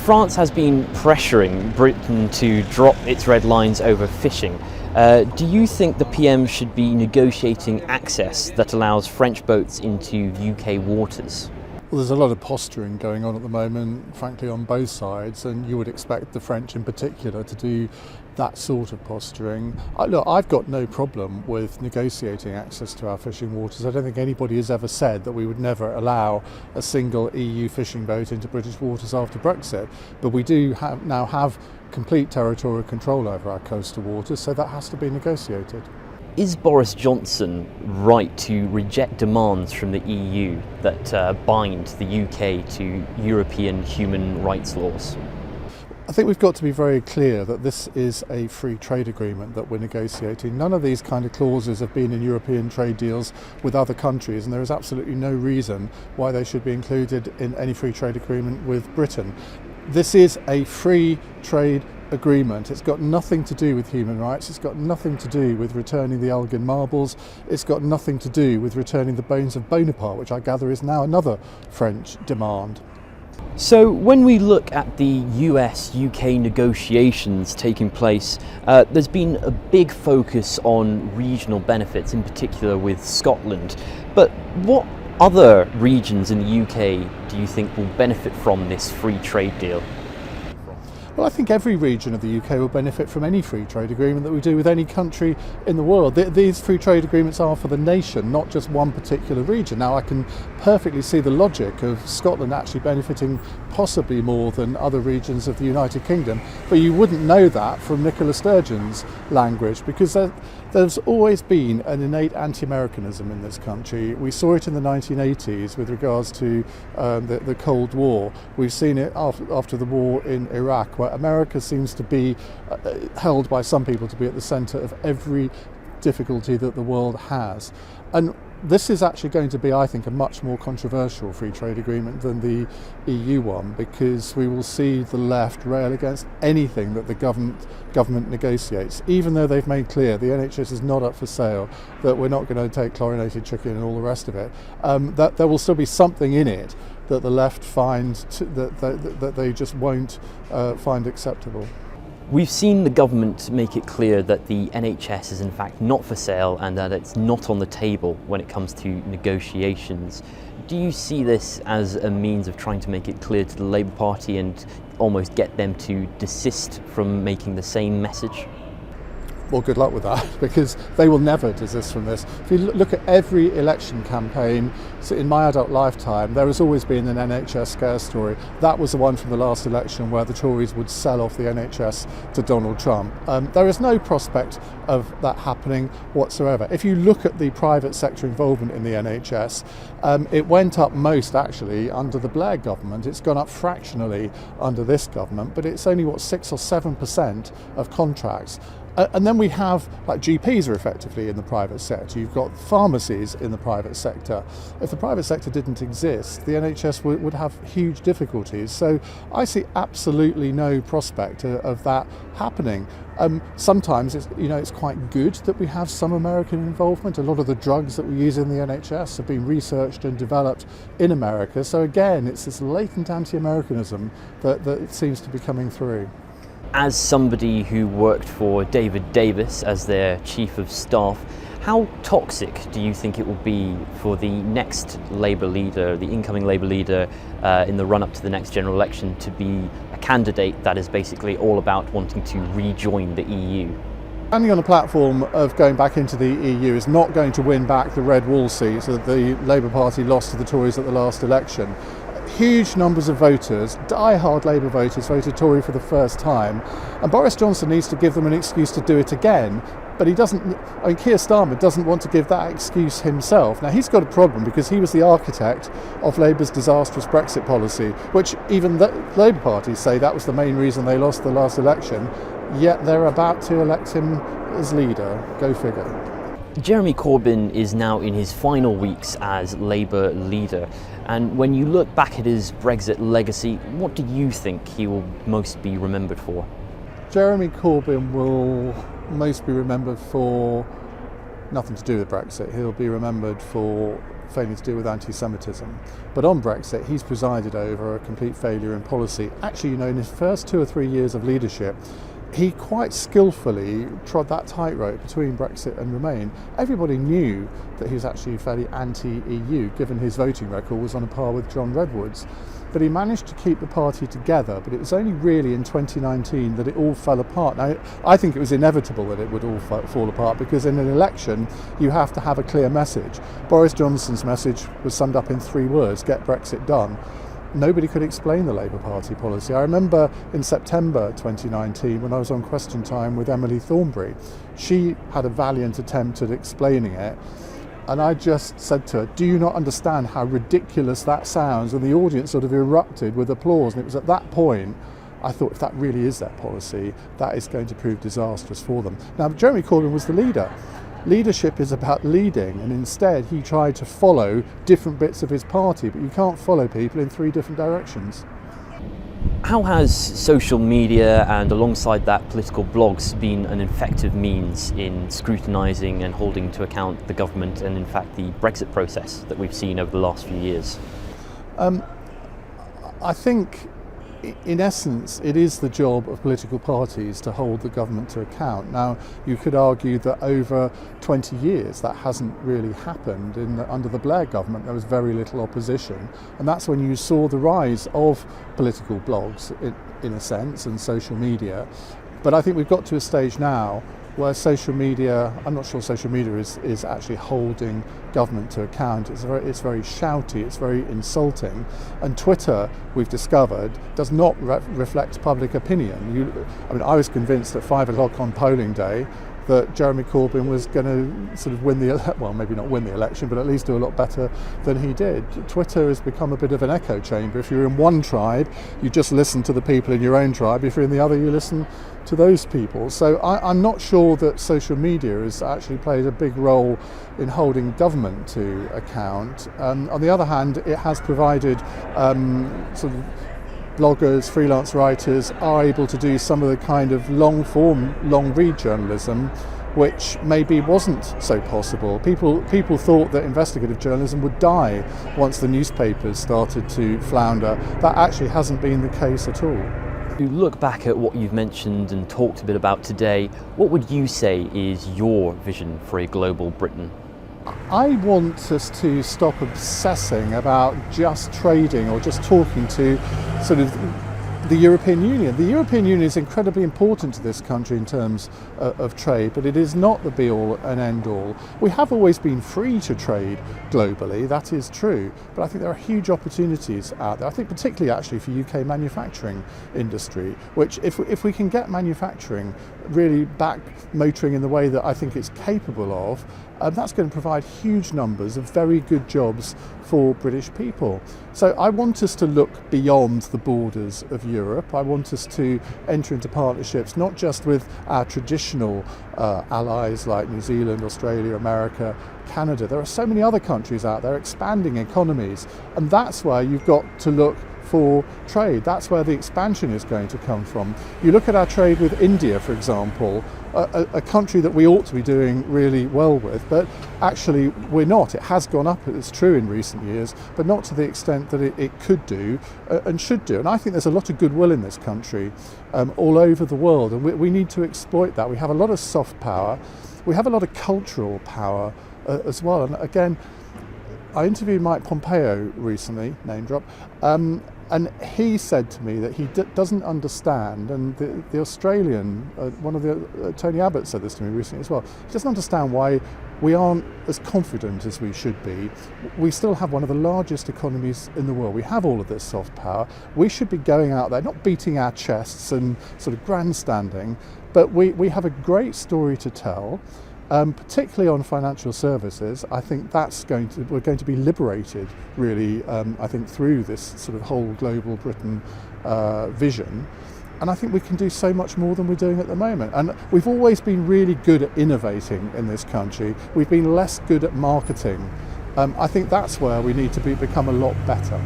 France has been pressuring Britain to drop its red lines over fishing. Do you think the PM should be negotiating access that allows French boats into UK waters? Well, there's a lot of posturing going on at the moment, frankly, on both sides, and you would expect the French in particular to do that sort of posturing. Look, I've got no problem with negotiating access to our fishing waters. I don't think anybody has ever said that we would never allow a single EU fishing boat into British waters after Brexit, but we do now have complete territorial control over our coastal waters, so that has to be negotiated. Is Boris Johnson right to reject demands from the EU that bind the UK to European human rights laws? I think we've got to be very clear that this is a free trade agreement that we're negotiating. None of these kind of clauses have been in European trade deals with other countries, and there is absolutely no reason why they should be included in any free trade agreement with Britain. This is a free trade agreement. It's got nothing to do with human rights. It's got nothing to do with returning the Elgin marbles. It's got nothing to do with returning the bones of Bonaparte, which I gather is now another French demand. So when we look at the US-UK negotiations taking place, there's been a big focus on regional benefits, in particular with Scotland. But what other regions in the UK do you think will benefit from this free trade deal? Well, I think every region of the UK will benefit from any free trade agreement that we do with any country in the world. These free trade agreements are for the nation, not just one particular region. Now, I can perfectly see the logic of Scotland actually benefiting possibly more than other regions of the United Kingdom, but you wouldn't know that from Nicola Sturgeon's language, because there's always been an innate anti-Americanism in this country. We saw it in the 1980s with regards to the Cold War. We've seen it after the war in Iraq, where America seems to be held by some people to be at the centre of every difficulty that the world has. And this is actually going to be, I think, a much more controversial free trade agreement than the EU one, because we will see the left rail against anything that the government negotiates, even though they've made clear the NHS is not up for sale, that we're not going to take chlorinated chicken and all the rest of it, that there will still be something in it that the left find that they just won't find acceptable. We've seen the government make it clear that the NHS is in fact not for sale and that it's not on the table when it comes to negotiations. Do you see this as a means of trying to make it clear to the Labour Party and almost get them to desist from making the same message? Well, good luck with that, because they will never desist from this. If you look at every election campaign, so in my adult lifetime, there has always been an NHS scare story. That was the one from the last election where the Tories would sell off the NHS to Donald Trump. There is no prospect of that happening whatsoever. If you look at the private sector involvement in the NHS, it went up most actually under the Blair government. It's gone up fractionally under this government, but it's only 6 or 7% of contracts. And then we have, like, GPs are effectively in the private sector. You've got pharmacies in the private sector. If the private sector didn't exist, the NHS would have huge difficulties. So I see absolutely no prospect of that happening. Sometimes it's quite good that we have some American involvement. A lot of the drugs that we use in the NHS have been researched and developed in America. So again, it's this latent anti-Americanism that seems to be coming through. As somebody who worked for David Davis as their chief of staff, how toxic do you think it will be for the next Labour leader, the incoming Labour leader in the run-up to the next general election, to be a candidate that is basically all about wanting to rejoin the EU? Standing on a platform of going back into the EU is not going to win back the red wall seats that the Labour Party lost to the Tories at the last election. Huge numbers of voters, die-hard Labour voters, voted Tory for the first time, and Boris Johnson needs to give them an excuse to do it again. But he doesn't. Keir Starmer doesn't want to give that excuse himself. Now, he's got a problem because he was the architect of Labour's disastrous Brexit policy, which even the Labour Party say that was the main reason they lost the last election, yet they're about to elect him as leader. Go figure. Jeremy Corbyn is now in his final weeks as Labour leader, and when you look back at his Brexit legacy, what do you think he will most be remembered for? Jeremy Corbyn will most be remembered for nothing to do with Brexit. He'll be remembered for failing to deal with anti-Semitism. But on Brexit, he's presided over a complete failure in policy. Actually, in his first 2 or 3 years of leadership, he quite skillfully trod that tightrope between Brexit and Remain. Everybody knew that he was actually fairly anti-EU, given his voting record was on a par with John Redwood's. But he managed to keep the party together, but it was only really in 2019 that it all fell apart. Now, I think it was inevitable that it would all fall apart, because in an election you have to have a clear message. Boris Johnson's message was summed up in 3 words: get Brexit done. Nobody could explain the Labour Party policy. I remember in September 2019 when I was on Question Time with Emily Thornberry, she had a valiant attempt at explaining it. And I just said to her, do you not understand how ridiculous that sounds? And the audience sort of erupted with applause. And it was at that point I thought, if that really is their policy, that is going to prove disastrous for them. Now, Jeremy Corbyn was the leader. Leadership is about leading, and instead he tried to follow different bits of his party, but you can't follow people in 3 different directions. How has social media and alongside that political blogs been an effective means in scrutinising and holding to account the government and in fact the Brexit process that we've seen over the last few years? I think in essence it is the job of political parties to hold the government to account. Now, you could argue that over 20 years that hasn't really happened. Under the Blair government there was very little opposition, and that's when you saw the rise of political blogs in a sense, and social media. But I think we've got to a stage now where social media, I'm not sure social media is actually holding government to account. It's very shouty, it's very insulting, and Twitter, we've discovered, does not reflect public opinion. I was convinced at 5 o'clock on polling day that Jeremy Corbyn was going to sort of maybe not win the election, but at least do a lot better than he did. Twitter has become a bit of an echo chamber. If you're in one tribe, you just listen to the people in your own tribe. If you're in the other, you listen to those people. So I'm not sure that social media has actually played a big role in holding government to account. On the other hand, it has provided sort of bloggers, freelance writers are able to do some of the kind of long-form, long-read journalism, which maybe wasn't so possible. People thought that investigative journalism would die once the newspapers started to flounder. That actually hasn't been the case at all. You look back at what you've mentioned and talked a bit about today, what would you say is your vision for a global Britain? I want us to stop obsessing about just trading or just talking to sort of the European Union. The European Union is incredibly important to this country in terms of trade, but it is not the be-all and end-all. We have always been free to trade globally, that is true, but I think there are huge opportunities out there. I think particularly actually for UK manufacturing industry, which if we can get manufacturing really back motoring in the way that I think it's capable of, that's going to provide huge numbers of very good jobs for British people. So I want us to look beyond the borders of Europe. I want us to enter into partnerships not just with our traditional allies like New Zealand, Australia, America, Canada. There are so many other countries out there expanding economies, and that's where you've got to look for trade. That's where the expansion is going to come from. You look at our trade with India, for example, a country that we ought to be doing really well with, but actually we're not. It has gone up, it's true, in recent years, but not to the extent that it could do and should do. And I think there's a lot of goodwill in this country all over the world, and we need to exploit that. We have a lot of soft power, we have a lot of cultural power as well. And again, I interviewed Mike Pompeo recently, name drop, and he said to me that he doesn't understand, and the Australian, one of the, Tony Abbott said this to me recently as well, he doesn't understand why we aren't as confident as we should be. We still have one of the largest economies in the world. We have all of this soft power. We should be going out there, not beating our chests and sort of grandstanding, but we have a great story to tell. Particularly on financial services. I think we're going to be liberated really, I think, through this sort of whole global Britain vision. And I think we can do so much more than we're doing at the moment. And we've always been really good at innovating in this country. We've been less good at marketing. I think that's where we need to become a lot better.